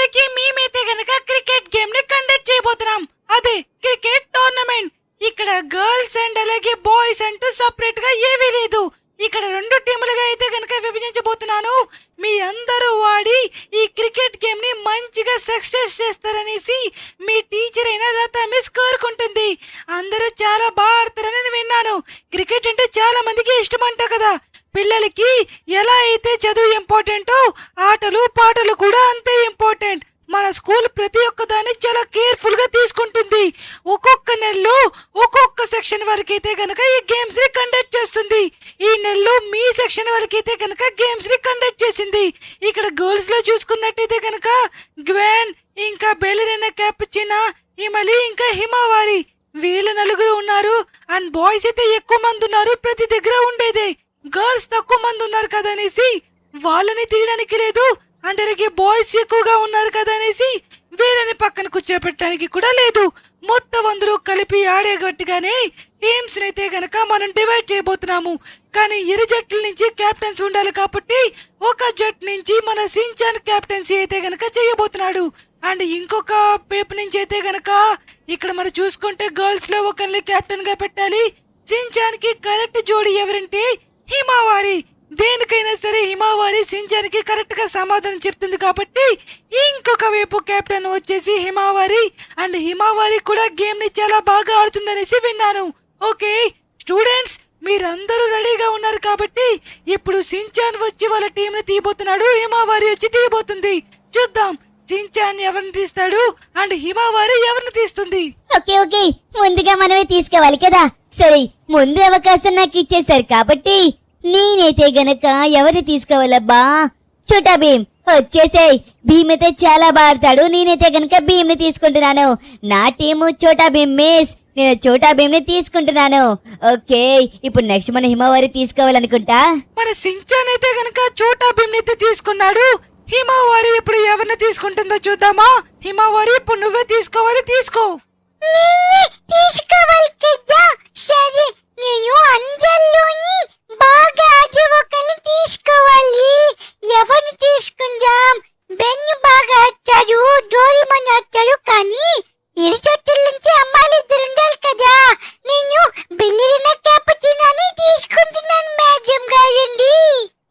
ఇవాళకి మేమైతే గనక క్రికెట్ గేమ్ ని కండక్ట్ చేయబోతున్నాం. అదే క్రికెట్ టోర్నమెంట్. ఇక్కడ గర్ల్స్ అండ్ అలాగే బాయ్స్ అంటూ సపరేట్ గా ఏవీ లేదు. ఇక్కడ రెండు టీములుగా అయితే గనక విభజించబోతున్నాను. మీ అందరూ వాడి ఈ క్రికెట్ గేమ్ ని మంచిగా సక్సెస్ చేస్తారనేసి మీ టీచర్ అయిన లతా మిస్ కోరుకుంటుంది. అందరూ చాలా బాగా ఆడతారని విన్నాను. క్రికెట్ అంటే చాలా మందికి ఇష్టం అంట కదా. పిల్లలకి ఎలా అయితే చదువు ఇంపార్టెంటో ఆటలు పాటలు కూడా అంతే ఇంపార్టెంట్. మన స్కూల్ ప్రతి ఒక్క దాన్ని చాలా కేర్ఫుల్ గా తీసుకుంటుంది. ఒక్కొక్క నెలలో ఒక్కొక్క సెక్షన్ వరకైతే గనక ఈ గేమ్స్ ని కండక్ట్ చేస్తుంది. ఈ నెలలో మీ సెక్షన్ వరకైతే గనక గేమ్స్ ని కండక్ట్ చేసింది. ఇక్కడ గర్ల్స్ లో చూసుకున్నట్టయితే గనక గ్వెన్, ఇంకా బెలెరినా క్యాపుచినా, హిమలి, ఇంకా హిమావారి వీళ్ళు నలుగురు ఉన్నారు. అండ్ బాయ్స్ అయితే ఎక్కువ మంది ఉన్నారు. ప్రతి దగ్గర ఉండేదే. గర్ల్స్ తక్కువ మంది ఉన్నారు కదా అనేసి వాళ్ళని తీయడానికి లేదు. అంటే అలాగే బాయ్స్ ఎక్కువగా ఉన్నారు కదా అనేసి వీళ్ళని పక్కన కూర్చోపెట్టడానికి కూడా లేదు. మొత్తం అందరూ కలిపి ఆడేగట్టుగానే టీమ్స్ అయితే గనక మనం డివైడ్ చేయబోతున్నాము. కానీ ఇరు జట్ల నుంచి కెప్టెన్స్ ఉండాలి కాబట్టి ఒక జట్ నుంచి మన సించాన్ కెప్టెన్సీ అయితే గనక చేయబోతున్నాడు. అండ్ ఇంకొక వైపు నుంచి అయితే గనక ఇక్కడ మనం చూసుకుంటే గర్ల్స్ లో ఒకరిని కెప్టెన్ గా పెట్టాలి. సించాన్ కి కరెక్ట్ జోడి ఎవరంటే హిమావారి. దేనికైనా సరే హిమావారి సించాన్ కి కరెక్ట్ గా సమాధానం చెప్తుంది కాబట్టి ఇంకొక వైపు కెప్టెన్ వచ్చేసి హిమావారి. అండ్ హిమావారి కూడా గేమ్ ని చాలా బాగా ఆడుతుందనేసి విన్నాను. ఓకే స్టూడెంట్స్, మీరందరూ రెడీగా ఉన్నారు కాబట్టి ఇప్పుడు సించాన్ వచ్చి వాళ్ళ టీం ని తీయబోతున్నాడు. హిమావారి వచ్చి తీయబోతుంది. చూద్దాం సించాన్ ఎవరిని తీస్తాడు అండ్ హిమావారి ఎవరిని తీస్తుంది. ఓకే ఓకే, ముందుగా మనమే తీసుకోవాలి కదా. సరే, ముందు అవకాశం నాకు ఇచ్చేశారు కాబట్టి నేనైతే గనక ఎవరిని తీసుకోవాలబ్బా? చోటా భీమ్ వచ్చేసాయి. భీమ్ అయితే చాలా బాగుతాడు. నేనైతే గనక భీమ్ ని తీసుకుంటున్నాను. నా టీము చోటా భీమ్ మిస్. నేను చోటా భీమ్ ని తీసుకుంటున్నాను. ఓకే, ఇప్పుడు నెక్స్ట్ మన హిమావారి తీసుకోవాలనుకుంటా. మన సించాన్ అయితే గనక చోటా భీమ్ అయితే తీసుకున్నాడు. హిమావారి ఇప్పుడు ఎవరిని తీసుకుంటుందో చూద్దామా. హిమావారి ఇప్పుడు నువ్వే తీసుకోవాలి. తీసుకో. తీసుకోవాలి కదా. సరే, నేను అందరిలోని బాగా ఆడే ఒకరిని తీసుకోవాలి. ఎవరిని తీసుకుందాం? బెన్ బాగా ఆడతాడు, డోరేమాన్ ఆడతాడు. కానీ ఇరు జట్టుల నుంచి అమ్మాయిలు ఇద్దరు ఉండాలి కదా. నేను బెలెరినా క్యాపుచినాని తీసుకుంటున్నాను మేడం గారండి.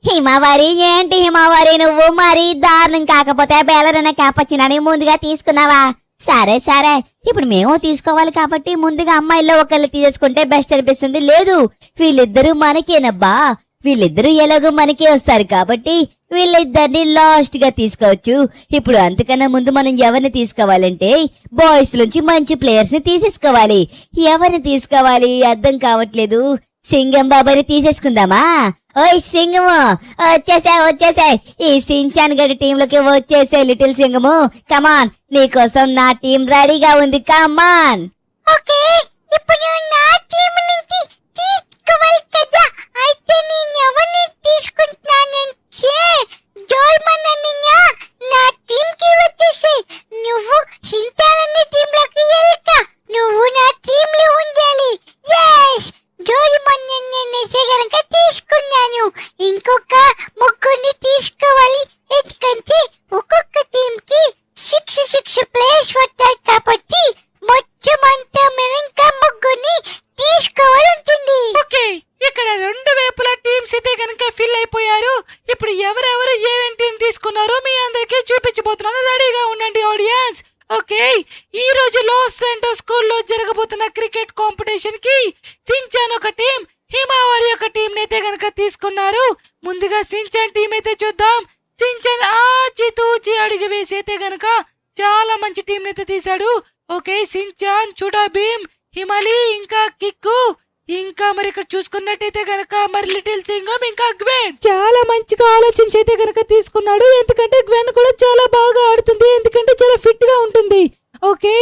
హిమావారి ఏంటి హిమావారి, నువ్వు మరి దారుణం. కాకపోతే బెలెరినా క్యాపుచినాని ముందుగా తీసుకున్నావా? సరే సరే, ఇప్పుడు మేము తీసుకోవాలి కాబట్టి ముందుగా అమ్మాయిల్లో ఒకళ్ళు తీసేసుకుంటే బెస్ట్ అనిపిస్తుంది. లేదు, వీళ్ళిద్దరూ మనకేనబ్బా. వీళ్ళిద్దరూ ఎలాగో మనకే వస్తారు కాబట్టి వీళ్ళిద్దరిని లాస్ట్ గా తీసుకోవచ్చు. ఇప్పుడు అంతకన్నా ముందు మనం ఎవరిని తీసుకోవాలంటే బాయ్స్ నుంచి మంచి ప్లేయర్స్ ని తీసేసుకోవాలి. ఎవరిని తీసుకోవాలి అర్థం కావట్లేదు. సింగం బాబాని తీసేసుకుందామా? ఓయ్ సింగము, వచ్చేసాయి. ఈ సించాన్ గడి టీంలోకి వచ్చేసే లిటిల్ సింగము. కమాన్, నీకోసం నా టీం రెడీగా ఉంది. కమాన్. ఓకే, ఇప్పుడు నా టీం నుంచి తీసుకోవాలి కదా. అయితే నేను ఎవరిని తీసుకుంటున్నానంటే డోరేమాన్ అన్నయ్య నా టీం కి వచ్చేసాయి. నువ్వు సించాన్ అనే టీంలోకి వెళ్ళక నువ్వు నా టీం లో ఉండాలి. ఎస్, డోరేమాన్ అన్నయ్య గనక తీసుకున్నాను. ఇంకొక ముగ్గురిని తీసుకోవాలి. ఎందుకంటే ఒక్కొక్క టీం కి 6 ప్లేయర్స్ వస్తారు కాబట్టి మొత్తం అంతా మనం ఇంకా ముగ్గురిని తీసుకోవాలి ఉంటుంది. ఓకే, ఇక్కడ రెండు వైపుల టీమ్స్ అయితే గనక ఫిల్ అయిపోయారు. ఇప్పుడు ఎవరెవరు ఏమేం టీం తీసుకున్నారో మీ అందరికీ చూపించబోతున్నాను. రెడీగా ఉండండి ఆడియన్స్. ఓకే, ఈ రోజు లాస్ సెంటోస్ స్కూల్లో జరగబోతున్న క్రికెట్ కాంపిటీషన్ కి సించాన్ ఒక టీం, హిమావారి ఒక టీం అయితే గనక తీసుకున్నారు. ముందుగా సించాన్ టీం అయితే చూద్దాం. సించాన్ ఆచితూచి అడుగు వేసి అయితే గనక చాలా మంచి టీం అయితే తీశాడు. ఓకే, సించాన్, చోటా భీమ్, హిమలి, ఇంకా కిక్కు, ఇంకా మరి ఇక్కడ చూసుకున్నట్టయితే గనక మరి లిటిల్ సింగం, ఇంకా గ్వెన్ చాలా మంచిగా ఆలోచించి అయితే గనక తీసుకున్నాడు. ఎందుకంటే గ్వెన్ కూడా చాలా బాగా ఆడుతుంది. ఎందుకంటే చాలా ఫిట్ గా ఉంటుంది. ఓకే,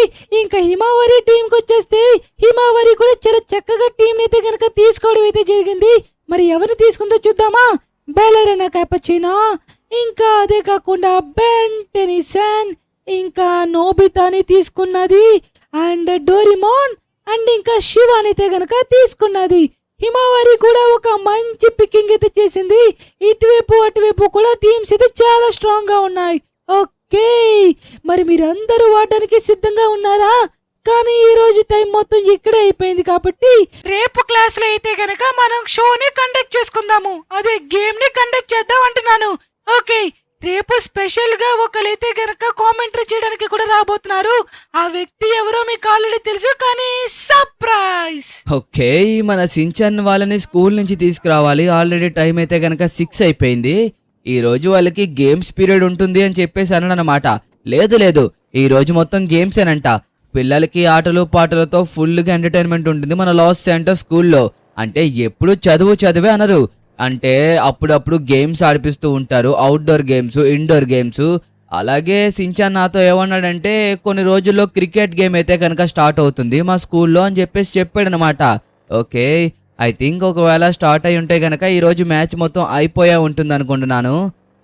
ఇంకా హిమావారి టీం కి వచ్చేస్తే హిమావారి కూడా చాలా చక్కగా టీం అయితే గనక తీసుకోవడం అయితే జరిగింది. మరి ఎవరిని తీసుకుందో చూద్దామా. బెలెరినా క్యాపుచినా, ఇంకా అదే కాకుండా బెన్ టెన్నిసన్, ఇంకా నోబితాని తీసుకున్నది. అండ్ డోరేమాన్ అండ్ ఇంకా శివాని అయితే గనక తీసుకున్నది. హిమావారి కూడా ఒక మంచి పికింగ్ అయితే చేసింది. ఇటువైపు అటువైపు కూడా టీమ్స్ అయితే చాలా స్ట్రాంగ్ గా ఉన్నాయి. ఓకే, మరి మీరందరూ వాడడానికి సిద్ధంగా ఉన్నారా? కానీ ఈ రోజు టైం మొత్తం ఇక్కడే అయిపోయింది కాబట్టి రేపు క్లాస్ లో అయితే గనక మనం షోని కండక్ట్ చేసుకుందాము. అదే గేమ్ ని కండక్ట్ చేద్దాం అంటున్నాను. ఓకే, రేపు స్పెషల్ గా ఒకరైతే గనక కామెంటరీ చేయడానికి కూడా రాబోతున్నారు. ఆ వ్యక్తి ఎవరో మీకు ఆల్రెడీ తెలుసు, కానీ సర్ప్రైజ్. ఓకే, మన సించాన్ వాళ్ళని స్కూల్ నుంచి తీసుకురావాలి. ఆల్రెడీ టైం అయితే గనక 6 అయిపోయింది. ఈ రోజు వాళ్ళకి గేమ్స్ పీరియడ్ ఉంటుంది అని చెప్పేసి అన్నాడనమాట. లేదు, ఈ రోజు మొత్తం గేమ్స్ ఏనంట. పిల్లలకి ఆటలు పాటలతో ఫుల్గా ఎంటర్టైన్మెంట్ ఉంటుంది మన లాస్ సెంటర్ స్కూల్లో. అంటే ఎప్పుడు చదివే అనరు, అంటే అప్పుడప్పుడు గేమ్స్ ఆడిపిస్తూ ఉంటారు. Outdoor games, indoor games. అలాగే సించాన్ నాతో ఏమన్నాడంటే కొన్ని రోజుల్లో క్రికెట్ గేమ్ అయితే కనుక స్టార్ట్ అవుతుంది మా స్కూల్లో అని చెప్పేసి చెప్పాడనమాట. ఓకే, ఐ థింక్ ఒకవేళ స్టార్ట్ అయి ఉంటే కనుక ఈరోజు మ్యాచ్ మొత్తం అయిపోయా ఉంటుంది అనుకుంటున్నాను.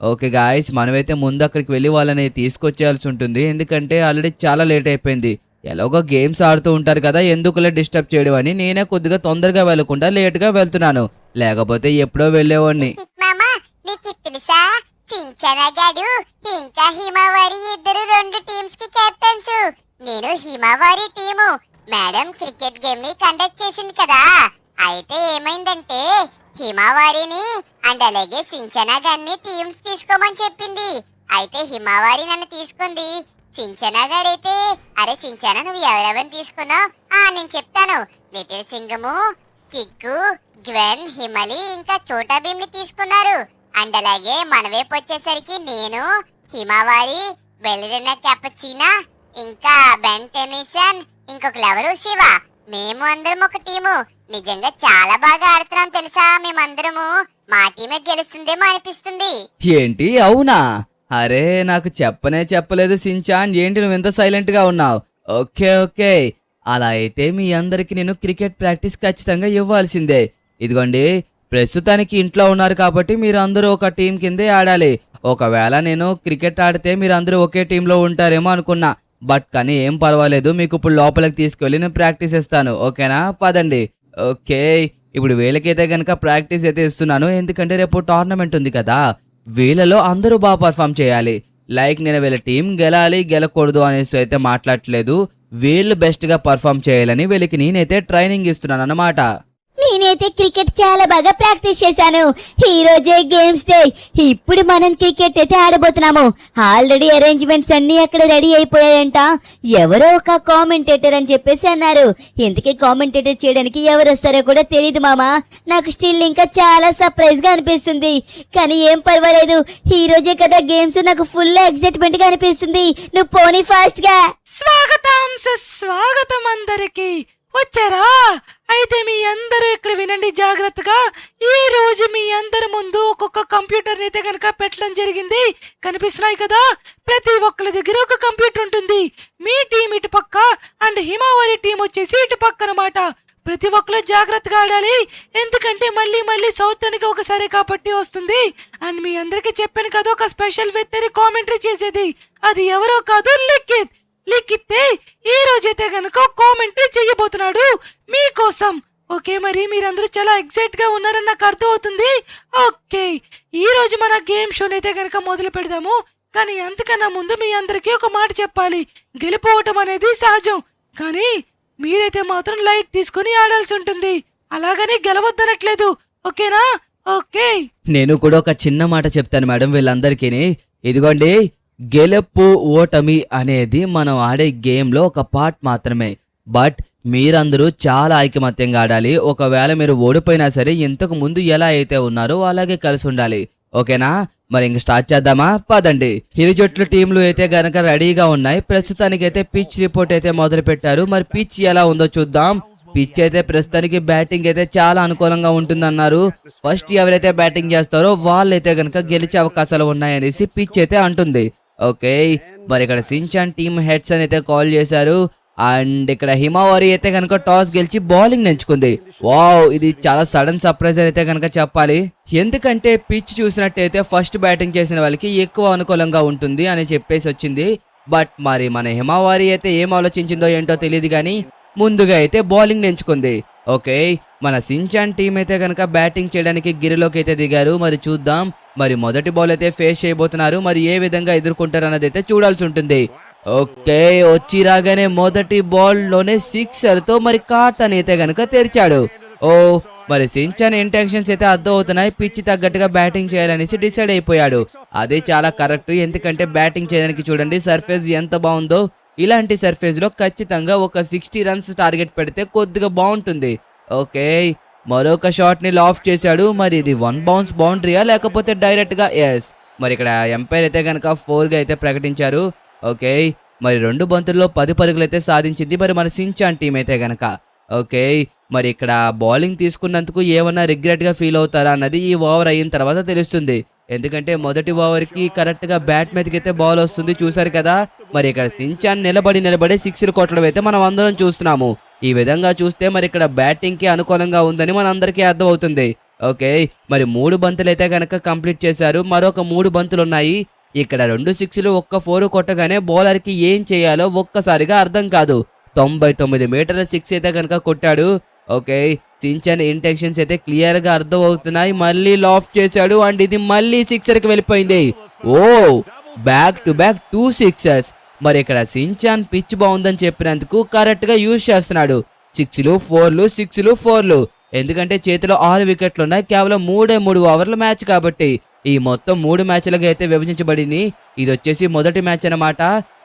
ఓకే గాయస్, మనమైతే ముందు అక్కడికి వెళ్ళి వాళ్ళని తీసుకొచ్చేయాల్సి ఉంటుంది. ఎందుకంటే ఆల్రెడీ చాలా లేట్ అయిపోయింది. ఎలాగో గేమ్స్ ఆడుతూ ఉంటారు కదా, ఎందుకులే డిస్టర్బ్ చేయడం అని నేనే కొద్దిగా తొందరగా వెళ్ళకుండా లేట్గా వెళ్తున్నాను. లేకపోతే ఎప్పుడో వెళ్ళేవాడిని. మామా, నీకు తెలుసా చించనగాడు ఇంకా హిమవారి ఇద్దరు 2 టీమ్స్ కి కెప్టెన్స్. నేను హిమవారి టీము మేడం క్రికెట్ గేమ్ ని కండక్ట్ చేసింది కదా. అయితే ఏమైందంటే హిమవారిని అండ్ అలాగే సించనగాన్ని టీమ్స్ తీసుకోమని చెప్పింది. అయితే హిమవారి నన్ను తీసుకుంది. సించనగాడైతే అరే సించన నువ్వు ఎవరెవరిని తీసుకున్నావు? నేను చెప్తాను. లిటిల్ సింగము, కిగ్గు, గ్వెన్, హిమలి ఇంకా చోటా భీమ్ ని తీసుకున్నారు. అండ్ అలాగే మన వైపు వచ్చేసరికి నేను, హిమవారి, బెల్లరిన క్యాపచీనా, ఇంకా బెన్ టెనిసన్, ఇంకొకరెవరు శివ. మేము అందరం ఒక టీము. నిజంగా చాలా బాగా ఆడుతున్నాం తెలుసా మేమందరము. మా టీమే గెలుస్తుందేమో అనిపిస్తుంది. ఏంటి, అవునా? అరే నాకు చెప్పలేదు సించాన్, ఏంటి నువ్వు ఎంత సైలెంట్ గా ఉన్నావు? ఓకే, అలా అయితే మీ అందరికి నేను క్రికెట్ ప్రాక్టీస్ ఖచ్చితంగా ఇవ్వాల్సిందే. ఇదిగోండి, ప్రస్తుతానికి ఇంట్లో ఉన్నారు కాబట్టి మీరు అందరూ ఒక టీం కిందే ఆడాలి. ఒకవేళ నేను క్రికెట్ ఆడితే మీరు అందరూ ఒకే టీంలో ఉంటారేమో అనుకున్నా. బట్ కానీ ఏం పర్వాలేదు, మీకు ఇప్పుడు లోపలికి తీసుకెళ్ళి నేను ప్రాక్టీస్ ఇస్తాను. ఓకేనా? పదండి. ఓకే, ఇప్పుడు వీళ్ళకైతే కనుక ప్రాక్టీస్ అయితే ఇస్తున్నాను. ఎందుకంటే రేపు టోర్నమెంట్ ఉంది కదా, వీళ్ళలో అందరూ బాగా పర్ఫామ్ చేయాలి. లైక్ నేను వీళ్ళ టీం గెలాలి గెలకూడదు అనేసి అయితే మాట్లాడట్లేదు. వీళ్ళు బెస్ట్గా పర్ఫామ్ చేయాలని వీళ్ళకి నేనైతే ట్రైనింగ్ ఇస్తున్నాను అన్నమాట. నేనైతే క్రికెట్ చాలా బాగా ప్రాక్టీస్ చేశాను. ఈ రోజే గేమ్స్ డే. ఇప్పుడు మనం క్రికెట్ అయితే ఆడబోతున్నాము. ఆల్రెడీ అరేంజ్మెంట్స్ అన్ని అక్కడ రెడీ అయిపోయాయంట. ఎవరో ఒక కామెంటేటర్ అని చెప్పేసి అన్నారు. ఇంతకీ కామెంటేటర్ చేయడానికి ఎవరు వస్తారో కూడా తెలియదు మామా. నాకు స్టిల్ ఇంకా చాలా సర్ప్రైజ్ గా అనిపిస్తుంది. కానీ ఏం పర్వాలేదు, ఈ రోజే కదా గేమ్స్. నాకు ఫుల్ ఎక్సైట్మెంట్ గా అనిపిస్తుంది. నువ్వు పోనీ ఫాస్ట్ గా. స్వాగతం అందరికి. వచ్చారా? అయితే మీ అందరూ ఇక్కడ వినండి జాగ్రత్తగా. ఈ రోజు మీ అందరి ముందు ఒక్కొక్క కంప్యూటర్ అయితే కనుక పెట్టడం జరిగింది. కనిపిస్తున్నాయి కదా, ప్రతి ఒక్కరి దగ్గర ఒక కంప్యూటర్ ఉంటుంది. మీ టీం ఇటు పక్క అండ్ హిమవారి టీం వచ్చేసి ఇటు పక్క అనమాట. ప్రతి ఒక్కరు జాగ్రత్తగా ఆడాలి, ఎందుకంటే మళ్ళీ సంవత్సరానికి ఒకసారి కాబట్టి వస్తుంది. అండ్ మీ అందరికి చెప్పాను కదా, ఒక స్పెషల్ వ్యక్తి కామెంటరీ చేసేది. అది ఎవరో కాదు, లిఖితే ఈ రోజైతే గనుక కామెంటరీ చేయబోతున్నాడు మీకోసం. ఓకే, మరి మీరందరూ చాలా ఎక్సైట్ గా ఉన్నారని నాకు అర్థం అవుతుంది. ఓకే, ఈ రోజు మన గేమ్ షోని అయితే గనుక మొదలు పెడదాము. కానీ అంతకన్నా ముందు మీ అందరికీ ఒక మాట చెప్పాలి. గెలిపోవటం అనేది సహజం, కానీ మీరైతే మాత్రం లైట్ తీసుకుని ఆడాల్సి ఉంటుంది. అలాగని గెలవద్దనట్లేదు. ఓకేనా? ఓకే, నేను కూడా ఒక చిన్న మాట చెప్తాను మేడం వీళ్ళందరికీ. ఇదిగోండి, గెలుపు ఓటమి అనేది మనం ఆడే గేమ్లో ఒక పార్ట్ మాత్రమే. బట్ మీరందరూ చాలా ఐకమత్యంగా ఆడాలి. ఒకవేళ మీరు ఓడిపోయినా సరే ఇంతకు ముందు ఎలా అయితే ఉన్నారో అలాగే కలిసి ఉండాలి. ఓకేనా? మరి ఇంక స్టార్ట్ చేద్దామా? పదండి. ఇరు జట్ల టీంలు అయితే గనక రెడీగా ఉన్నాయి. ప్రస్తుతానికి అయితే పిచ్ రిపోర్ట్ అయితే మొదలు పెట్టారు. మరి పిచ్ ఎలా ఉందో చూద్దాం. పిచ్ అయితే ప్రస్తుతానికి బ్యాటింగ్ అయితే చాలా అనుకూలంగా ఉంటుందన్నారు. ఫస్ట్ ఎవరైతే బ్యాటింగ్ చేస్తారో వాళ్ళైతే గనక గెలిచే అవకాశాలు ఉన్నాయనేసి పిచ్ అయితే అంటుంది. ఓకే, మరి ఇక్కడ సించాన్ టీమ్ హెడ్స్ అని అయితే కాల్ చేశారు. అండ్ ఇక్కడ హిమవారి అయితే కనుక టాస్ గెలిచి బౌలింగ్ ఎంచుకుంది. వావ్, ఇది చాలా సడన్ సర్ప్రైజ్ అయితే కనుక చెప్పాలి. ఎందుకంటే పిచ్ చూసినట్టయితే ఫస్ట్ బ్యాటింగ్ చేసిన వాళ్ళకి ఎక్కువ అనుకూలంగా ఉంటుంది అని చెప్పేసి వచ్చింది. బట్ మరి మన హిమవారి అయితే ఏం ఆలోచించిందో ఏంటో తెలియదు, కానీ ముందుగా అయితే బౌలింగ్ ఎంచుకుంది. ఓకే, మన సించాన్ టీం అయితే కనుక బ్యాటింగ్ చేయడానికి గిరిలోకి అయితే దిగారు. మరి చూద్దాం మరి మొదటి బాల్ అయితే ఫేస్ చేయబోతున్నారు. మరి ఏ విధంగా ఎదుర్కొంటారు అన్నది అయితే చూడాల్సి ఉంటుంది. ఓకే, వచ్చి రాగానే మొదటి బాల్ లోనే సిక్సర్ తో మరి కాటన్ అయితే గనక తెరిచాడు. ఓ మరి సించాన్ ఇంటెన్షన్స్ అయితే అర్థం అవుతున్నాయి. పిచ్ తగ్గట్టుగా బ్యాటింగ్ చేయాలనేసి డిసైడ్ అయిపోయాడు. అదే చాలా కరెక్ట్. ఎందుకంటే బ్యాటింగ్ చేయడానికి చూడండి సర్ఫేస్ ఎంత బాగుందో. ఇలాంటి సర్ఫేస్ లో ఖచ్చితంగా ఒక 60 రన్స్ టార్గెట్ పెడితే కొద్దిగా బాగుంటుంది. ఓకే, మరొక షాట్ ని లాఫ్ చేశాడు. మరి ఇది 1 బౌన్స్ బౌండరీయా లేకపోతే డైరెక్ట్ గా? ఎస్, మరి ఇక్కడ ఎంపైర్ అయితే కనుక 4 గా అయితే ప్రకటించారు. ఓకే, మరి 2 బంతుల్లో 10 పరుగులు అయితే సాధించింది మరి మన సించాన్ టీం అయితే గనక. ఓకే, మరి ఇక్కడ బౌలింగ్ తీసుకున్నందుకు ఏమన్నా రిగ్రెట్ గా ఫీల్ అవుతారా అన్నది ఈ ఓవర్ అయిన తర్వాత తెలుస్తుంది. ఎందుకంటే మొదటి ఓవర్ కి కరెక్ట్ గా బ్యాట్ మీదకి అయితే బాల్ వస్తుంది, చూసారు కదా. మరి ఇక్కడ సించాన్ నిలబడి 6 కొట్టడం అయితే మనం అందరం చూస్తున్నాము. ఈ విధంగా చూస్తే మరి ఇక్కడ బ్యాటింగ్ కి అనుకూలంగా ఉందని మన అందరికీ అర్థం అవుతుంది. ఓకే, మరి 3 బంతులు అయితే కనుక కంప్లీట్ చేశారు. మరొక 3 బంతులు ఉన్నాయి. ఇక్కడ 2 6లు 1 4 కొట్టగానే బౌలర్ కి ఏం చేయాలో ఒక్కసారిగా అర్థం కాదు. 99 మీటర్ల 6 అయితే కనుక కొట్టాడు. ఓకే, సించాన్ ఇంటెన్షన్స్ అయితే క్లియర్ గా అర్థం అవుతున్నాయి. మళ్ళీ లాఫ్ చేశాడు అండ్ ఇది మళ్ళీ సిక్సర్ కి వెళ్ళిపోయింది. ఓ, బ్యాక్ టు బ్యాక్ 2 సిక్సర్స్. మరి ఇక్కడ సించాన్ పిచ్ బాగుందని చెప్పినందుకు కరెక్ట్ గా యూజ్ చేస్తున్నాడు. 6లు 4లు 6లు 4లు. ఎందుకంటే చేతిలో 6 వికెట్లు ఉన్నాయి. కేవలం 3 ఓవర్ల మ్యాచ్ కాబట్టి ఈ మొత్తం 3 మ్యాచ్లుగా అయితే విభజించబడింది. ఇది వచ్చేసి మొదటి మ్యాచ్ అన్నమాట.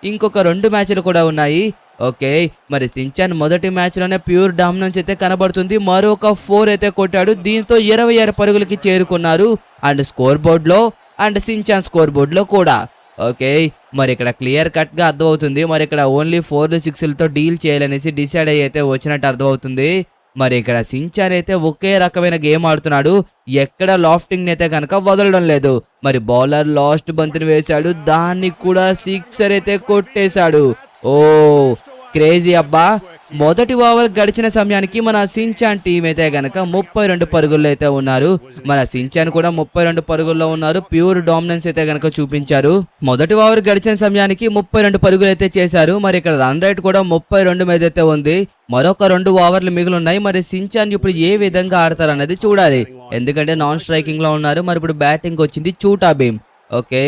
ఇంకొక 2 మ్యాచ్లు కూడా ఉన్నాయి. ఓకే, మరి సించాన్ మొదటి మ్యాచ్ లోనే ప్యూర్ డామినెన్స్ అయితే కనబడుతుంది. మరొక 4 అయితే కొట్టాడు. దీంతో 26 పరుగులకి చేరుకున్నారు అండ్ స్కోర్ బోర్డ్ లో అండ్ సించాన్ స్కోర్ బోర్డ్ లో కూడా. ఓకే, మరి ఇక్కడ క్లియర్ కట్ గా అర్థం అవుతుంది. మరి ఇక్కడ ఓన్లీ 4లు 6లతో డీల్ చేయాలనేసి డిసైడ్ అయ్యి అయితే వచ్చినట్టు అర్థం అవుతుంది. మరి ఇక్కడ సించాన్ అయితే ఒకే రకమైన గేమ్ ఆడుతున్నాడు. ఎక్కడ లాఫ్టింగ్ అయితే కనుక వదలడం లేదు. మరి బౌలర్ లాస్ట్ బంతిని వేశాడు, దాన్ని కూడా సిక్సర్ అయితే కొట్టేశాడు. ఓ క్రేజీ అబ్బా. మొదటి ఓవర్ గడిచిన సమయానికి మన సించాన్ టీం అయితే గనక 32 పరుగుల్లో అయితే ఉన్నారు. మన సించాన్ కూడా 32 పరుగుల్లో ఉన్నారు. ప్యూర్ డామినెన్స్ అయితే గనక చూపించారు. మొదటి ఓవర్ గడిచిన సమయానికి 32 పరుగులు అయితే చేశారు. మరి ఇక్కడ రన్ రేట్ కూడా 32 మీద అయితే ఉంది. మరొక 2 ఓవర్లు మిగిలిన్నాయి. మరి సించాన్ ఇప్పుడు ఏ విధంగా ఆడతారు అన్నది చూడాలి. ఎందుకంటే నాన్ స్ట్రైకింగ్ లో ఉన్నారు. మరి ఇప్పుడు బ్యాటింగ్ వచ్చింది చోటా భీమ్. ఓకే,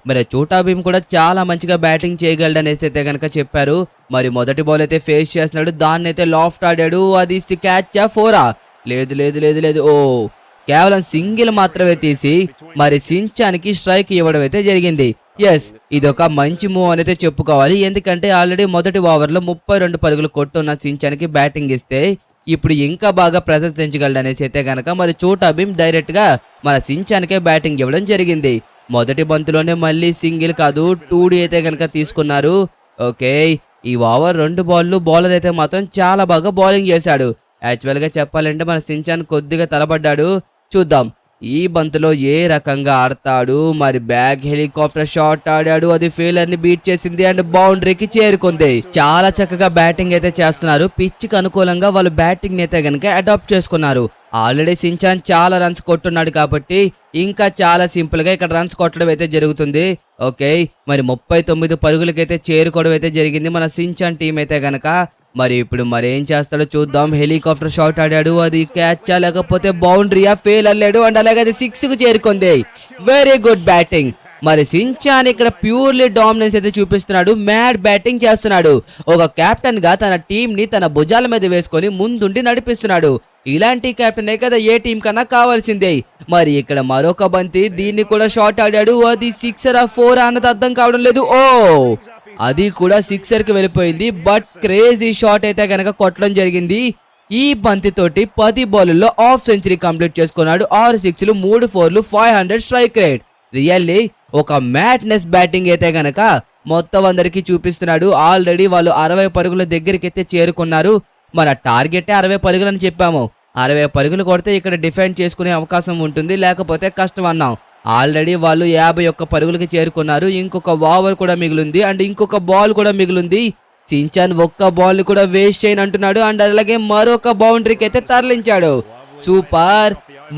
మరి చోటా భీమ్ కూడా చాలా మంచిగా బ్యాటింగ్ చేయగలడు అనేసి అయితే కనుక చెప్పారు. మరి మొదటి బాల్ అయితే ఫేస్ చేస్తున్నాడు, దాన్ని అయితే లాఫ్ట్ ఆడాడు. అది క్యాచా 4ఆ? లేదు లేదు లేదు లేదు. ఓ, కేవలం సింగిల్ మాత్రమే తీసి మరి సించానికి స్ట్రైక్ ఇవ్వడం అయితే జరిగింది. ఎస్, ఇది ఒక మంచి మూవ్ అనేది చెప్పుకోవాలి. ఎందుకంటే ఆల్రెడీ మొదటి ఓవర్లో 32 పరుగులు కొట్టున్న సించానికి బ్యాటింగ్ ఇస్తే ఇప్పుడు ఇంకా బాగా ప్రశంసించగలడు అనేసి అయితే కనుక మరి చోటా భీమ్ డైరెక్ట్ గా మన సించానికే బ్యాటింగ్ ఇవ్వడం జరిగింది. మొదటి బంతులోనే మళ్ళీ సింగిల్ కాదు 2D అయితే కనుక తీసుకున్నారు. ఓకే, ఈ ఓవర్ 2 బాల్లు బౌలర్ అయితే మాత్రం చాలా బాగా బౌలింగ్ చేశాడు. యాక్చువల్ గా చెప్పాలంటే మన సించాన్ కొద్దిగా తలపడ్డాడు. చూద్దాం ఈ బంతులో ఏ రకంగా ఆడతాడు. మరి బ్యాక్ హెలికాప్టర్ షాట్ ఆడాడు, అది ఫెయిలర్ ని బీట్ చేసింది అండ్ బౌండరీకి చేరుకుంది. చాలా చక్కగా బ్యాటింగ్ అయితే చేస్తున్నారు. పిచ్ కి అనుకూలంగా వాళ్ళు బ్యాటింగ్ అయితే గనక అడాప్ట్ చేసుకున్నారు. ఆల్రెడీ సించాన్ చాలా రన్స్ కొట్టున్నాడు కాబట్టి ఇంకా చాలా సింపుల్ గా ఇక్కడ రన్స్ కొట్టడం అయితే జరుగుతుంది. ఓకే, మరి 39 పరుగులకైతే చేరుకోవడం అయితే జరిగింది మన సించాన్ టీం అయితే గనక. మరి ఇప్పుడు మరి ఏం చేస్తాడో చూద్దాం. హెలికాప్టర్ షాట్ ఆడాడు, అది క్యాచా లేకపోతే బౌండరీయా? ఫెయిల్ అల్లాడు అండ్ అలాగే అది 6 కు చేరుకుంది. Very good batting. మరి సించాన్ ఇక్కడ ప్యూర్లీ డామినెన్స్ అయితే చూపిస్తున్నాడు. మ్యాడ్ బ్యాటింగ్ చేస్తున్నాడు. ఒక కెప్టెన్ గా తన టీం ని తన భుజాల మీద వేసుకొని ముందుండి నడిపిస్తున్నాడు. ఇలాంటి కెప్టెనే కదా ఏ టీం కన్నా కావాల్సిందే. మరి ఇక్కడ మరొక బంతి, దీన్ని కూడా షాట్ ఆడాడు, అది 6ఆ 4ఆ అన్నది అర్థం కావడం లేదు. ఓ, అది కూడా సిక్సర్ కి వెళ్ళిపోయింది. బట్ క్రేజీ షాట్ అయితే కనుక కొట్టడం జరిగింది. ఈ బంతి తోటి 10 బాలుల్లో హాఫ్ సెంచరీ కంప్లీట్ చేసుకున్నాడు. 6 6లు 3 4లు 500 స్ట్రైక్ రేట్. రియల్లీ ఒక మ్యాడ్నెస్ బ్యాటింగ్ అయితే గనక మొత్తం అందరికి చూపిస్తున్నాడు. ఆల్రెడీ వాళ్ళు 60 పరుగుల దగ్గరికి అయితే చేరుకున్నారు. మన టార్గెట్ 60 పరుగులు అని చెప్పాము. 60 పరుగులు కొడితే ఇక్కడ డిఫెండ్ చేసుకునే అవకాశం ఉంటుంది, లేకపోతే కష్టం అన్నాం. ఆల్రెడీ వాళ్ళు 51 పరుగులకి చేరుకున్నారు. ఇంకొక ఓవర్ కూడా మిగిలింది అండ్ ఇంకొక బాల్ కూడా మిగిలింది. సించాన్ ఒక్క బాల్ ని కూడా వేస్ట్ చేయని అంటున్నాడు అండ్ అలాగే మరొక బౌండరీకి అయితే తరలించాడు. సూపర్.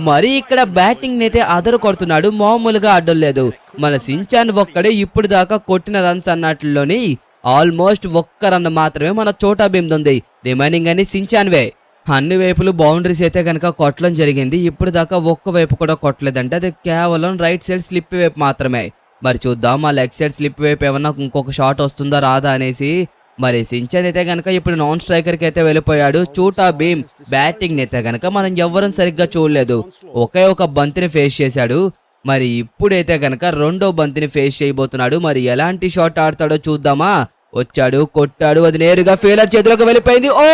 మరి ఇక్కడ బ్యాటింగ్ అయితే అదరు కొడుతున్నాడు, మామూలుగా ఆడడం లేదు. మన సించాన్ ఒక్కడే ఇప్పుడు దాకా కొట్టిన రన్స్ అన్నట్లోని ఆల్మోస్ట్ 1 రన్ మాత్రమే మన చోటా భీమ్ ఉంది. రిమైనింగ్ అని సించాన్వే. అన్ని వైపులు బౌండరీస్ అయితే కనుక కొట్టడం జరిగింది. ఇప్పుడు దాకా ఒక్క వైపు కూడా కొట్టలేదంటే అది కేవలం రైట్ సైడ్ స్లిప్ వైపు మాత్రమే. మరి చూద్దాం ఆ లెగ్ సైడ్ స్లిప్ వైపు ఏమన్నా ఇంకొక షాట్ వస్తుందా రాదా అనేసి. మరి సించన్ అయితే కనుక ఇప్పుడు నాన్ స్ట్రైకర్కి అయితే వెళ్ళిపోయాడు. చూటా భీమ్ బ్యాటింగ్ అయితే కనుక మనం ఎవ్వరం సరిగ్గా చూడలేదు. ఒకే ఒక బంతిని ఫేస్ చేశాడు. మరి ఇప్పుడైతే కనుక రెండో బంతిని ఫేస్ చేయబోతున్నాడు. మరి ఎలాంటి షాట్ ఆడతాడో చూద్దామా. వచ్చాడు, కొట్టాడు, అది నేరుగా ఫీలర్ చేతిలోకి వెళ్ళిపోయింది. ఓ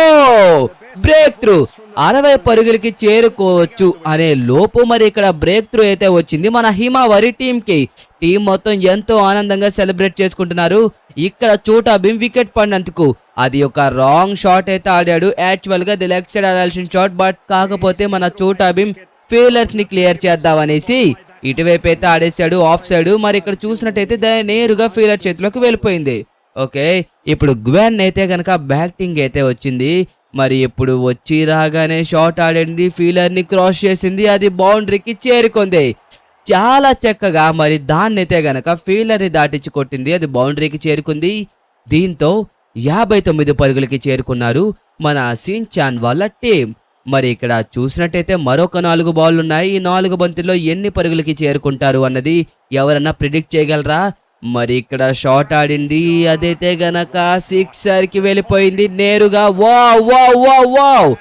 బ్రేక్ త్రూ 60 పరుగులకి చేరుకోవచ్చు అనే లోపు మరి ఇక్కడ బ్రేక్ త్రూ అయితే వచ్చింది మన హిమావరి టీం కి. టీం మొత్తం ఎంతో ఆనందంగా సెలబ్రేట్ చేసుకుంటున్నారు. ఇక్కడ చూటా భీమ్ వికెట్ పడినందుకు అది ఒక రాంగ్ షాట్ అయితే ఆడాడు. యాక్చువల్ గా ది లెగ్ సైడ్ ఆడాల్సిన షాట్, బట్ కాకపోతే మన చూటా భీమ్ ఫీలర్స్ ని క్లియర్ చేద్దామనేసి ఇటువైపు అయితే ఆడేశాడు ఆఫ్ సైడ్. మరి ఇక్కడ చూసినట్టయితే నేరుగా ఫీలర్ చేతిలోకి వెళ్ళిపోయింది. ఓకే, ఇప్పుడు గ్వెన్ అయితే కనుక బ్యాటింగ్ అయితే వచ్చింది. మరి ఇప్పుడు వచ్చి రాగానే షాట్ ఆడింది, ఫీలర్ ని క్రాస్ చేసింది, అది బౌండరీకి చేరుకుంది. చాలా చక్కగా మరి దాన్ని అయితే గనక ఫీలర్ ని దాటించి కొట్టింది, అది బౌండరీకి చేరుకుంది. దీంతో 59 పరుగులకి చేరుకున్నారు మన సిన్చాన్ వాళ్ళ టీం. మరి ఇక్కడ చూసినట్టయితే మరొక 4 బాల్ ఉన్నాయి. ఈ 4 బంతుల్లో ఎన్ని పరుగులకి చేరుకుంటారు అన్నది ఎవరన్నా ప్రిడిక్ట్ చేయగలరా? మరి ఇక్కడ షాట్ ఆడింది, అదైతే గనక సిక్సర్ కి వెళ్ళిపోయింది నేరుగా. Wow wow wow wow,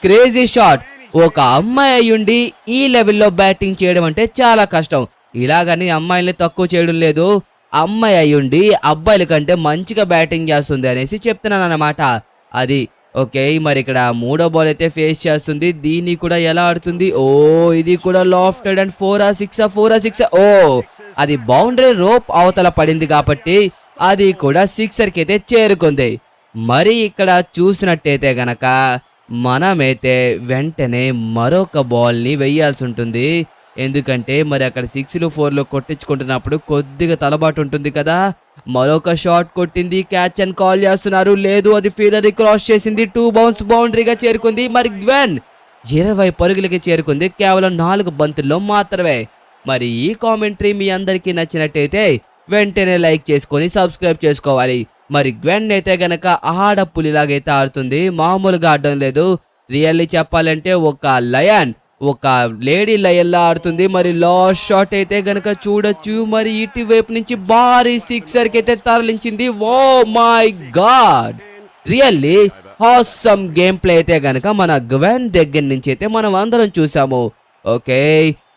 crazy shot. ఒక అమ్మాయి అయ్యుండి ఈ లెవెల్లో బ్యాటింగ్ చేయడం అంటే చాలా కష్టం. ఇలాగని అమ్మాయిల్ని తక్కువ చేయడం లేదు, అమ్మాయి అయ్యుండి అబ్బాయిల కంటే మంచిగా బ్యాటింగ్ చేస్తుంది అనేసి చెప్తున్నాను అన్నమాట. అది ఓకే. మరి ఇక్కడ మూడో బాల్ అయితే ఫేస్ చేస్తుంది, దీన్ని కూడా ఎలా ఆడుతుంది. ఓ ఇది కూడా లాఫ్టెడ్ అండ్ 4-6. ఓ అది బౌండరీ రోప్ అవతల పడింది కాబట్టి అది కూడా సిక్సర్ కి అయితే చేరుకుంది. మరి ఇక్కడ చూసినట్టయితే గనక మనమైతే వెంటనే మరొక బాల్ ని వేయాల్సి ఉంటుంది. ఎందుకంటే మరి అక్కడ 6లు 4లు కొట్టించుకుంటున్నప్పుడు కొద్దిగా తలబాటు ఉంటుంది కదా. మరొక షాట్ కొట్టింది, క్యాచ్ అండ్ కాల్ చేస్తున్నారు. లేదు, అది ఫీల్డర్ క్రాస్ చేసింది, 2 బౌన్స్ బౌండరీగా చేరుకుంది. మరి గ్వెన్ 20 పరుగులకి చేరుకుంది కేవలం 4 బంతుల్లో మాత్రమే. మరి ఈ కామెంటరీ మీ అందరికీ నచ్చినట్టయితే వెంటనే లైక్ చేసుకొని సబ్స్క్రైబ్ చేసుకోవాలి. మరి గ్వెన్ అయితే గనక ఆడపులిలాగైతే ఆడుతుంది, మామూలుగా ఆడడం లేదు. రియల్లీ చెప్పాలంటే ఒక లయన్, ఒక లేడీ లయన్లా ఆడుతుంది. మరి లాస్ట్ షాట్ అయితే గనక చూడొచ్చు, మరి ఇటువైపు నుంచి భారీ సిక్సర్ కి అయితే తరలించింది. Oh my God, really awesome game play అయితే గనక మన గ్వెన్ దగ్గర నుంచి అయితే మనం అందరం చూసాము. ఓకే,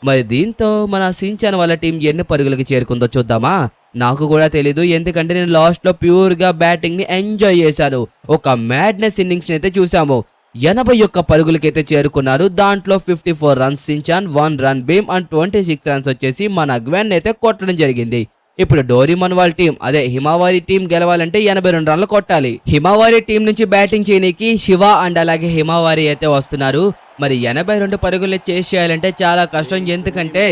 మరి దీంతో మన సించాన్ వాళ్ళ టీం ఎన్ని పరుగులకి చేరుకుందో చూద్దామా. నాకు కూడా తెలీదు, ఎందుకంటే నేను లాస్ట్ లో ప్యూర్ గా బ్యాటింగ్ ని ఎంజాయ్ చేశాను. ఒక మ్యాడ్నెస్ ఇన్నింగ్స్ ని అయితే చూసాము. 81 పరుగులకైతే చేరుకున్నారు. దాంట్లో 54 runs Shinchan, 1 run Bheem and 26 runs వచ్చేసి మన గ్వెన్ అయితే కొట్టడం జరిగింది. ఇప్పుడు డోరీమన్ వాళ్ళ టీం, అదే హిమావారి టీం గెలవాలంటే 82 రన్లు కొట్టాలి. హిమావారి టీం నుంచి బ్యాటింగ్ చేయడానికి శివ అండ్ అలాగే హిమావారి అయితే వస్తున్నారు. మరి 82 పరుగులు చేసి చేయాలంటే చాలా కష్టం. ఎందుకంటే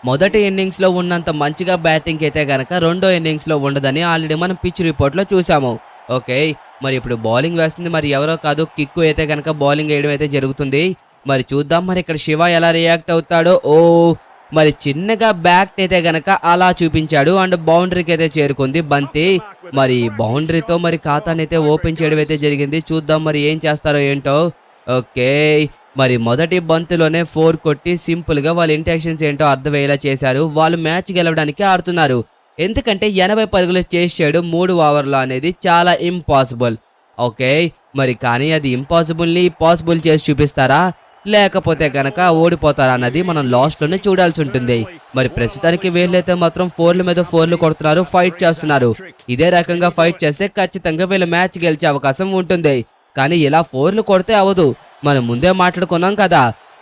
మొదటి ఇన్నింగ్స్ లో ఉన్నంత మంచిగా బ్యాటింగ్ అయితే గనక రెండో ఇన్నింగ్స్ లో ఉండదని ఆల్రెడీ మనం పిచ్ రిపోర్ట్ లో చూసాము. ఓకే, మరి ఇప్పుడు బౌలింగ్ వేస్తుంది, మరి ఎవరో కాదు కిక్కు అయితే కనుక బౌలింగ్ వేయడం అయితే జరుగుతుంది. మరి చూద్దాం మరి ఇక్కడ శివ ఎలా రియాక్ట్ అవుతాడో. ఓ మరి చిన్నగా బ్యాక్ అయితే గనక అలా చూపించాడు అండ్ బౌండరీకి అయితే చేరుకుంది బంతి. మరి బౌండరీతో మరి ఖాతానైతే ఓపెన్ చేయడం అయితే జరిగింది. చూద్దాం మరి ఏం చేస్తారో ఏంటో. ఓకే, మరి మొదటి బంతులోనే 4 కొట్టి సింపుల్ గా వాళ్ళ ఇంటెన్షన్స్ ఏంటో అర్థమయ్యేలా చేశారు. వాళ్ళు మ్యాచ్ గెలవడానికి ఆడుతున్నారు. ఎందుకంటే 80 పరుగులు చేసాడు 3 ఓవర్లో అనేది చాలా ఇంపాసిబుల్. ఓకే, మరి కానీ అది ఇంపాసిబుల్ని పాసిబుల్ చేసి చూపిస్తారా, లేకపోతే గనక ఓడిపోతారా అన్నది మనం లాస్ట్ లోనే చూడాల్సి ఉంటుంది. మరి ప్రస్తుతానికి వీళ్ళైతే మాత్రం 4ల మీద 4లు కొడుతున్నారు, ఫైట్ చేస్తున్నారు. ఇదే రకంగా ఫైట్ చేస్తే ఖచ్చితంగా వీళ్ళు మ్యాచ్ గెలిచే అవకాశం ఉంటుంది. కానీ ఇలా 4లు కొడితే అవ్వదు. మనం ముందే మాట్లాడుకున్నాం కదా,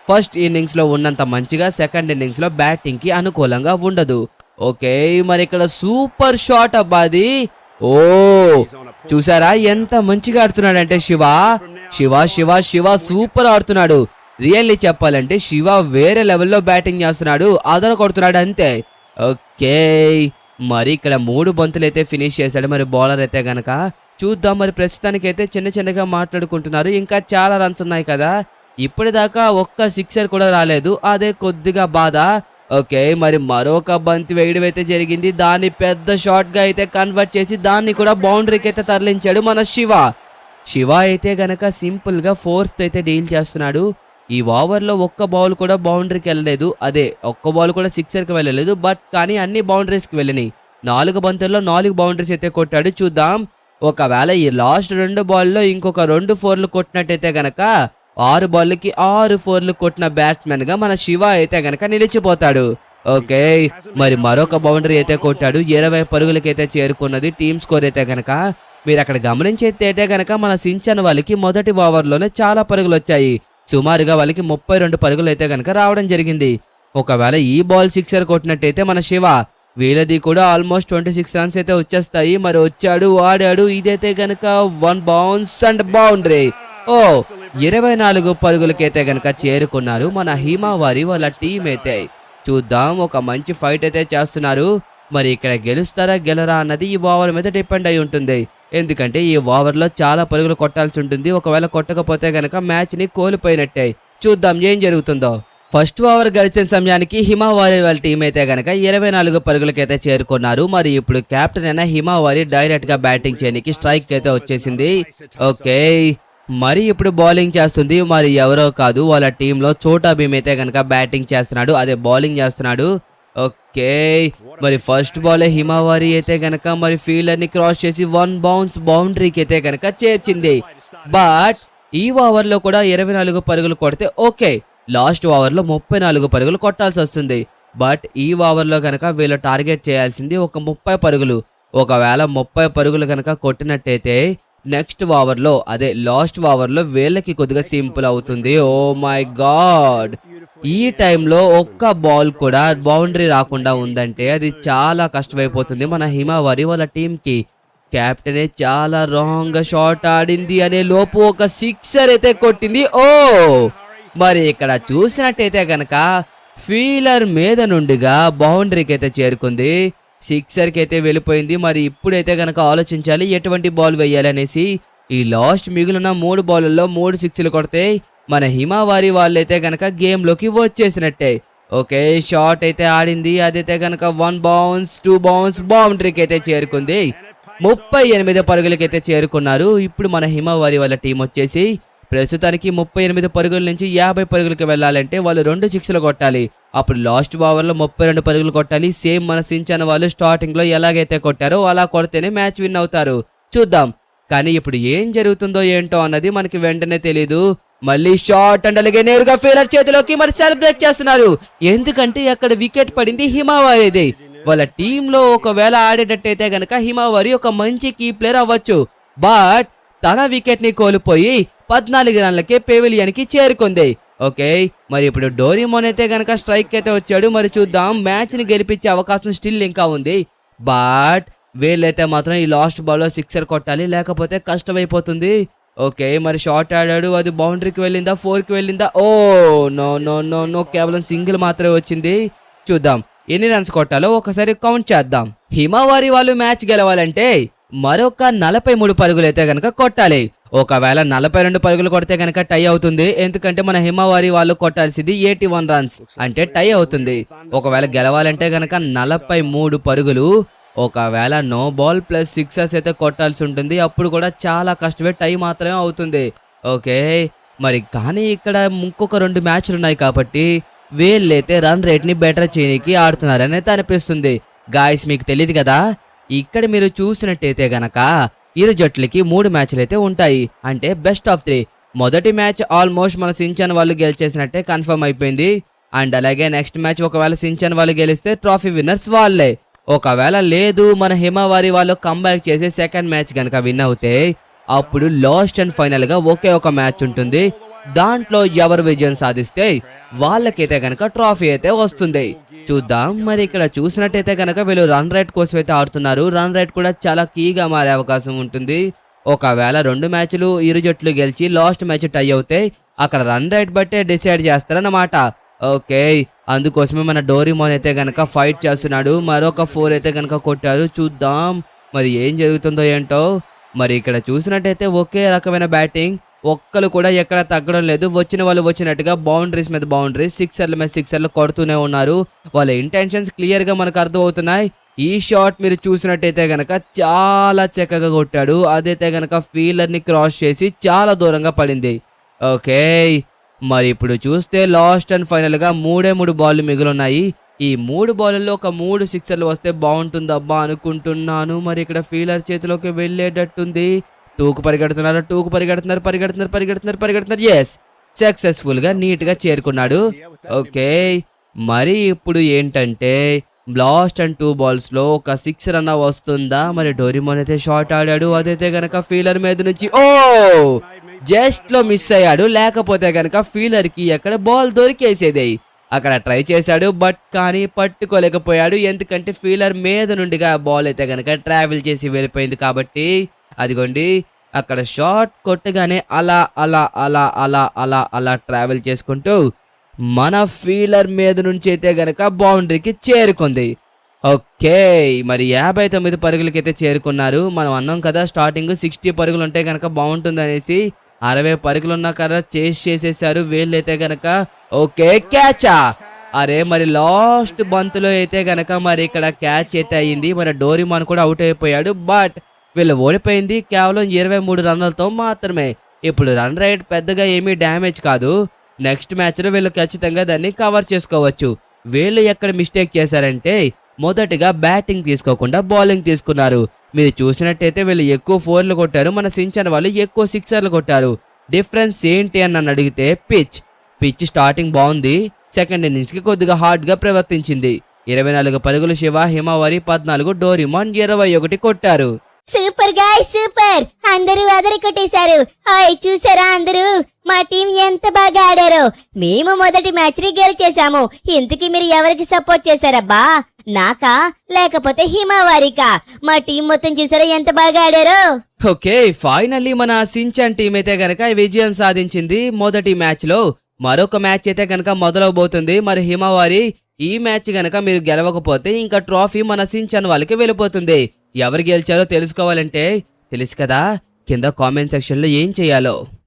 ఫస్ట్ ఇన్నింగ్స్ లో ఉన్నంత మంచిగా సెకండ్ ఇన్నింగ్స్ లో బ్యాటింగ్ కి అనుకూలంగా ఉండదు. ఓకే, మరి ఇక్కడ సూపర్ షాట్ అబ్బాది. ఓ చూసారా ఎంత మంచిగా ఆడుతున్నాడంటే శివ శివ శివ శివ సూపర్ ఆడుతున్నాడు. రియల్లీ చెప్పాలంటే శివ వేరే లెవెల్లో బ్యాటింగ్ చేస్తున్నాడు, అదర కొడుతున్నాడు అంతే. ఓకే, మరి ఇక్కడ 3 బంతులు అయితే ఫినిష్ చేశాడు. మరి బౌలర్ అయితే గనక చూద్దాం. మరి ప్రస్తుతానికి అయితే చిన్నగా మాట్లాడుకుంటున్నారు. ఇంకా చాలా రన్స్ ఉన్నాయి కదా, ఇప్పటిదాకా ఒక్క సిక్సర్ కూడా రాలేదు, అదే కొద్దిగా బాధ. ఓకే, మరి మరొక బంతి వేయడం అయితే జరిగింది. దాన్ని పెద్ద షాట్ గా అయితే కన్వర్ట్ చేసి దాన్ని కూడా బౌండరీకి అయితే తరలించాడు మన శివ. శివ అయితే గనక సింపుల్ గా ఫోర్స్ అయితే డీల్ చేస్తున్నాడు. ఈ ఓవర్లో ఒక్క బాల్ కూడా బౌండరీకి వెళ్ళలేదు, అదే ఒక్క బాల్ కూడా సిక్సర్ కి వెళ్ళలేదు, బట్ కానీ అన్ని బౌండరీస్ కి వెళ్ళినాయి. 4 బంతుల్లో 4 బౌండరీస్ అయితే కొట్టాడు. చూద్దాం, ఒకవేళ ఈ లాస్ట్ 2 బాల్లో ఇంకొక 2 4లు కొట్టినట్టయితే గనక 6 బాల్కి 6 4లు కొట్టిన బ్యాట్స్మెన్ గా మన శివ అయితే గనక నిలిచిపోతాడు. ఓకే, మరి మరొక బౌండరీ అయితే కొట్టాడు. 20 పరుగులకైతే చేరుకున్నది టీమ్ స్కోర్ అయితే గనక. మీరు అక్కడ గమనించేస్తే గనక మన సించన్ వాళ్ళకి మొదటి ఓవర్లోనే చాలా పరుగులు వచ్చాయి. సుమారుగా వాళ్ళకి 32 పరుగులు అయితే గనక రావడం జరిగింది. ఒకవేళ ఈ బాల్ సిక్సర్ కొట్టినట్టయితే మన శివ వీళ్ళది కూడా ఆల్మోస్ట్ 26 రన్స్ అయితే వచ్చేస్తాయి. మరి వచ్చాడు, ఆడాడు, ఇదైతే గనక 1 బౌన్స్ అండ్ బౌండరీ. 24 పరుగులకైతే గనక చేరుకున్నారు మన హిమావారి వాళ్ళ టీం అయితే. చూద్దాం, ఒక మంచి ఫైట్ అయితే చేస్తున్నారు. మరి ఇక్కడ గెలుస్తారా గెలరా అన్నది ఈ ఓవర్ మీద డిపెండ్ అయి ఉంటుంది. ఎందుకంటే ఈ ఓవర్లో చాలా పరుగులు కొట్టాల్సి ఉంటుంది. ఒకవేళ కొట్టకపోతే గనక మ్యాచ్ ని కోల్పోయినట్టే. చూద్దాం ఏం జరుగుతుందో. ఫస్ట్ ఓవర్ గడిచిన సమయానికి హిమావారి వాళ్ళ టీం అయితే గనక 24 పరుగులకైతే చేరుకున్నారు. మరి ఇప్పుడు కెప్టెన్ అయిన హిమావారి డైరెక్ట్ గా బ్యాటింగ్ చేయడానికి స్ట్రైక్ అయితే వచ్చేసింది. ఓకే, మరి ఇప్పుడు బౌలింగ్ చేస్తుంది. మరి ఎవరో కాదు, వాళ్ళ టీంలో చోటా భీమ్ అయితే గనక బ్యాటింగ్ చేస్తున్నాడు, అదే బౌలింగ్ చేస్తున్నాడు. ఓకే, మరి ఫస్ట్ బాల్ హిమావారి అయితే గనక మరి ఫీల్డర్ ని క్రాస్ చేసి 1 బౌన్స్ బౌండరీకి అయితే గనక చేర్చింది. బట్ ఈ ఓవర్ లో కూడా 24 పరుగులు కొడితే ఓకే, లాస్ట్ ఓవర్ లో 34 పరుగులు కొట్టాల్సి వస్తుంది. బట్ ఈ ఓవర్ లో గనక వీళ్ళు టార్గెట్ చేయాల్సింది ఒక 30 పరుగులు. ఒకవేళ 30 పరుగులు గనక కొట్టినట్టయితే నెక్స్ట్ ఓవర్ లో, అదే లాస్ట్ ఓవర్ లో వీళ్ళకి కొద్దిగా సింపుల్ అవుతుంది. ఓ మై గాడ్, ఈ టైంలో ఒక్క బాల్ కూడా బౌండరీ రాకుండా ఉందంటే అది చాలా కష్టమైపోతుంది మన హిమావారి వాళ్ళ టీంకి. కెప్టెనే చాలా రాంగ్ షాట్ ఆడింది అనే లోపు ఒక సిక్సర్ అయితే కొట్టింది. ఓ, మరి ఇక్కడ చూసినట్టయితే గనక ఫీలర్ మీద నుండిగా బౌండరీకి అయితే చేరుకుంది, సిక్సర్కి అయితే వెళ్ళిపోయింది. మరి ఇప్పుడైతే గనక ఆలోచించాలి ఎటువంటి బాల్ వేయాలి అనేసి. ఈ లాస్ట్ మిగిలిన 3 బాల్లో 3 సిక్స్లు కొడితే మన హిమావారి వాళ్ళైతే గనక గేమ్లోకి వచ్చేసినట్టే. ఓకే, షాట్ అయితే ఆడింది, అదైతే గనక 1 బౌన్స్ 2 బౌన్స్ బౌండరీకి అయితే చేరుకుంది. 38 పరుగులకైతే చేరుకున్నారు. ఇప్పుడు మన హిమావారి వాళ్ళ టీం వచ్చేసి ప్రస్తుతానికి 38 పరుగుల నుంచి 50 పరుగులకు వెళ్ళాలంటే వాళ్ళు 2 సిక్స్లు కొట్టాలి. అప్పుడు లాస్ట్ ఓవర్లో 32 పరుగులు కొట్టాలి. సేమ్ మన సించన్ వాళ్ళు స్టార్టింగ్ లో ఎలాగైతే కొట్టారో అలా కొడితేనే మ్యాచ్ విన్ అవుతారు. చూద్దాం, కానీ ఇప్పుడు ఏం జరుగుతుందో ఏంటో అన్నది మనకి వెంటనే తెలీదు. మళ్ళీ షాట్ అండ్ అలాగే నేరుగా ఫీలర్ చేతిలోకి మరి సెలబ్రేట్ చేస్తున్నారు. ఎందుకంటే అక్కడ వికెట్ పడింది హిమావారిది. వాళ్ళ టీంలో ఒకవేళ ఆడేటట్టయితే గనక హిమావారి ఒక మంచి కీ ప్లేయర్ అవ్వచ్చు. బట్ తన వికెట్ ని కోల్పోయి 14 రన్లకే పెవిలియన్ కి చేరుకుంది. ఓకే, మరి ఇప్పుడు డోరేమోన్ అయితే గనక స్ట్రైక్ అయితే వచ్చాడు. మరి చూద్దాం, మ్యాచ్ ని గెలిపించే అవకాశం స్టిల్ ఇంకా ఉంది. బట్ వీళ్ళైతే మాత్రం ఈ లాస్ట్ బాల్ లో సిక్సర్ కొట్టాలి, లేకపోతే కష్టమైపోతుంది. ఓకే, మరి షాట్ ఆడాడు, అది బౌండరీకి వెళ్ళిందా 4కి వెళ్ళిందా? Oh no no no no, కేవలం సింగిల్ మాత్రమే వచ్చింది. చూద్దాం ఎన్ని రన్స్ కొట్టాలో ఒకసారి కౌంట్ చేద్దాం. హిమావారి వాళ్ళు మ్యాచ్ గెలవాలంటే మరొక 43 పరుగులు అయితే గనక కొట్టాలి. ఒకవేళ 42 పరుగులు కొడితే గనక టై అవుతుంది. ఎందుకంటే మన హిమావారి వాళ్ళు కొట్టాల్సింది 81 రన్స్, అంటే టై అవుతుంది. ఒకవేళ గెలవాలంటే గనక 43 పరుగులు, ఒకవేళ నో బాల్ ప్లస్ సిక్సర్స్ అయితే కొట్టాల్సి ఉంటుంది. అప్పుడు కూడా చాలా కష్టమే, టై మాత్రమే అవుతుంది. ఓకే, మరి కానీ ఇక్కడ ఇంకొక 2 మ్యాచ్లు ఉన్నాయి కాబట్టి వీళ్ళైతే రన్ రేట్ ని బెటర్ చేయడానికి ఆడుతున్నారని అయితే అనిపిస్తుంది. గాయస్, మీకు తెలియదు కదా, ఇక్కడ మీరు చూసినట్టయితే గనక ఇరు జట్లకి 3 మ్యాచ్లు అయితే ఉంటాయి, అంటే బెస్ట్ ఆఫ్ 3. మొదటి మ్యాచ్ ఆల్మోస్ట్ మన సించన్ వాళ్ళు గెలిచేసినట్టే కన్ఫర్మ్ అయిపోయింది. అండ్ అలాగే నెక్స్ట్ మ్యాచ్ ఒకవేళ సించన్ వాళ్ళు గెలిస్తే ట్రోఫీ విన్నర్స్ వాళ్ళే. ఒకవేళ లేదు మన హిమావారి వాళ్ళు కంబ్యాక్ చేసి సెకండ్ మ్యాచ్ కనుక విన్ అవుతే అప్పుడు లాస్ట్ అండ్ ఫైనల్ గా ఒకే ఒక మ్యాచ్ ఉంటుంది. దాంట్లో ఎవరు విజయం సాధిస్తే వాళ్ళకైతే కనుక ట్రోఫీ అయితే వస్తుంది. చూద్దాం, మరి ఇక్కడ చూసినట్టయితే కనుక వీళ్ళు రన్ రేట్ కోసం అయితే ఆడుతున్నారు. రన్ రేట్ కూడా చాలా కీగా మారే అవకాశం ఉంటుంది. ఒకవేళ 2 మ్యాచ్లు ఇరు జట్లు గెలిచి లాస్ట్ మ్యాచ్ టై అవుతే అక్కడ రన్ రేట్ బట్టే డిసైడ్ చేస్తారన్నమాట. ఓకే, అందుకోసమే మన డోరేమోన్ అయితే గనక ఫైట్ చేస్తున్నాడు. మరొక 4 అయితే గనక కొట్టారు. చూద్దాం మరి ఏం జరుగుతుందో ఏంటో. మరి ఇక్కడ చూసినట్టయితే ఒకే రకమైన బ్యాటింగ్, ఒక్కరు కూడా ఎక్కడ తగ్గడం లేదు. వచ్చిన వాళ్ళు వచ్చినట్టుగా బౌండరీస్ మీద బౌండరీస్, సిక్సర్ల మీద సిక్సర్లు కొడుతూనే ఉన్నారు. వాళ్ళ ఇంటెన్షన్స్ క్లియర్ గా మనకు అర్థమవుతున్నాయి. ఈ షాట్ మీరు చూసినట్టయితే గనక చాలా చక్కగా కొట్టాడు. అదైతే గనక ఫీల్డర్ని క్రాస్ చేసి చాలా దూరంగా పడింది. ఓకే, మరి ఇప్పుడు చూస్తే లాస్ట్ అండ్ ఫైనల్గా 3 బాళ్ళు మిగిలిన్నాయి. ఈ 3 బాళ్ళల్లో ఒక 3 సిక్సర్లు వస్తే బాగుంటుందబ్బా అనుకుంటున్నాను. మరి ఇక్కడ ఫీల్డర్ చేతిలోకి వెళ్ళేటట్టుంది. పరిగెడుతున్నారు. ఎస్, సక్సెస్ఫుల్గా నీట్గా చేరుకున్నాడు. ఓకే, మరి ఇప్పుడు ఏంటంటే లాస్ట్ అండ్ 2 బాల్స్లో ఒక సిక్సర్ అన్న వస్తుందా? మరి డోరేమోన్ అయితే షాట్ ఆడాడు. అదైతే గనక ఫీల్డర్ మీద నుంచి జస్ట్ లో మిస్ అయ్యాడు. లేకపోతే గనక ఫీల్డర్ కి అక్కడ బాల్ దొరికేసేది. అక్కడ ట్రై చేశాడు బట్ కానీ పట్టుకోలేకపోయాడు. ఎందుకంటే ఫీల్డర్ మీద నుండిగా బాల్ అయితే గనక ట్రావెల్ చేసి వెళ్ళిపోయింది కాబట్టి. అదిగోండి, అక్కడ షాట్ కొట్టగానే అలా అలా అలా అలా అలా అలా ట్రావెల్ చేసుకుంటూ మన ఫీల్డర్ మీద నుంచి అయితే గనక బౌండరీకి చేరుకుంది. ఓకే, మరి 59 పరుగులకైతే చేరుకున్నారు. మనం అన్నాం కదా స్టార్టింగ్ 60 పరుగులు ఉంటే గనక బాగుంటుంది అనేసి. 60 పరుగులున్నా కదా చేసేసారు వీళ్ళైతే గనక. ఓకే, క్యాచా! అరే మరి లాస్ట్ బంతులో అయితే గనక మరి ఇక్కడ క్యాచ్ అయితే అయ్యింది. మరి డోరేమోన్ కూడా అవుట్ అయిపోయాడు. బట్ వీళ్ళు ఓడిపోయింది కేవలం 23 రన్నులతో మాత్రమే. ఇప్పుడు రన్ రేట్ పెద్దగా ఏమీ డ్యామేజ్ కాదు. నెక్స్ట్ మ్యాచ్లో వీళ్ళు ఖచ్చితంగా దాన్ని కవర్ చేసుకోవచ్చు. వీళ్ళు ఎక్కడ మిస్టేక్ చేశారంటే మొదటిగా బ్యాటింగ్ తీసుకోకుండా బౌలింగ్ తీసుకున్నారు. మీరు చూసినట్టయితే వీళ్ళు ఎక్కువ 4లు కొట్టారు. మన సించన్ వాళ్ళు ఎక్కువ 6లు కొట్టారు. డిఫరెన్స్ ఏంటి అని నన్ను అడిగితే పిచ్ స్టార్టింగ్ బాగుంది. సెకండ్ ఇన్నింగ్స్కి కొద్దిగా హార్డ్గా ప్రవర్తించింది. 24 పరుగులు శివ, హిమవారి 14, డోరేమోన్ 21 కొట్టారు. సూపర్ గాయ్ సూపర్, అందరూ అదరి కొట్టేశారు. హాయ్ చూసారా అందరూ మా టీం ఎంత బాగా ఆడారో. మేము మొదటి మ్యాచ్ ని గెలిచేశాము. ఇంతకీ మీరు ఎవరికి సపోర్ట్ చేశారబ్బా? నాకా లేకపోతే హిమవారికా? మా టీం మొత్తం చూసారా ఎంత బాగా ఆడారో. ఓకే, ఫైనల్లీ మన సించన్ టీం అయితే గనక విజయం సాధించింది. మొదటి మ్యాచ్ లో మరొక మ్యాచ్ అయితే గనక మొదలవబోతుంది. మరి హిమవారి ఈ మ్యాచ్ గనక మీరు గెలవకపోతే ఇంకా ట్రోఫీ మన సించన్ వాళ్ళకి వెళ్ళిపోతుంది. ఎవరు గెలిచారో తెలుసుకోవాలంటే తెలుసు కదా, కింద కామెంట్ సెక్షన్ లో ఏం చేయాలో.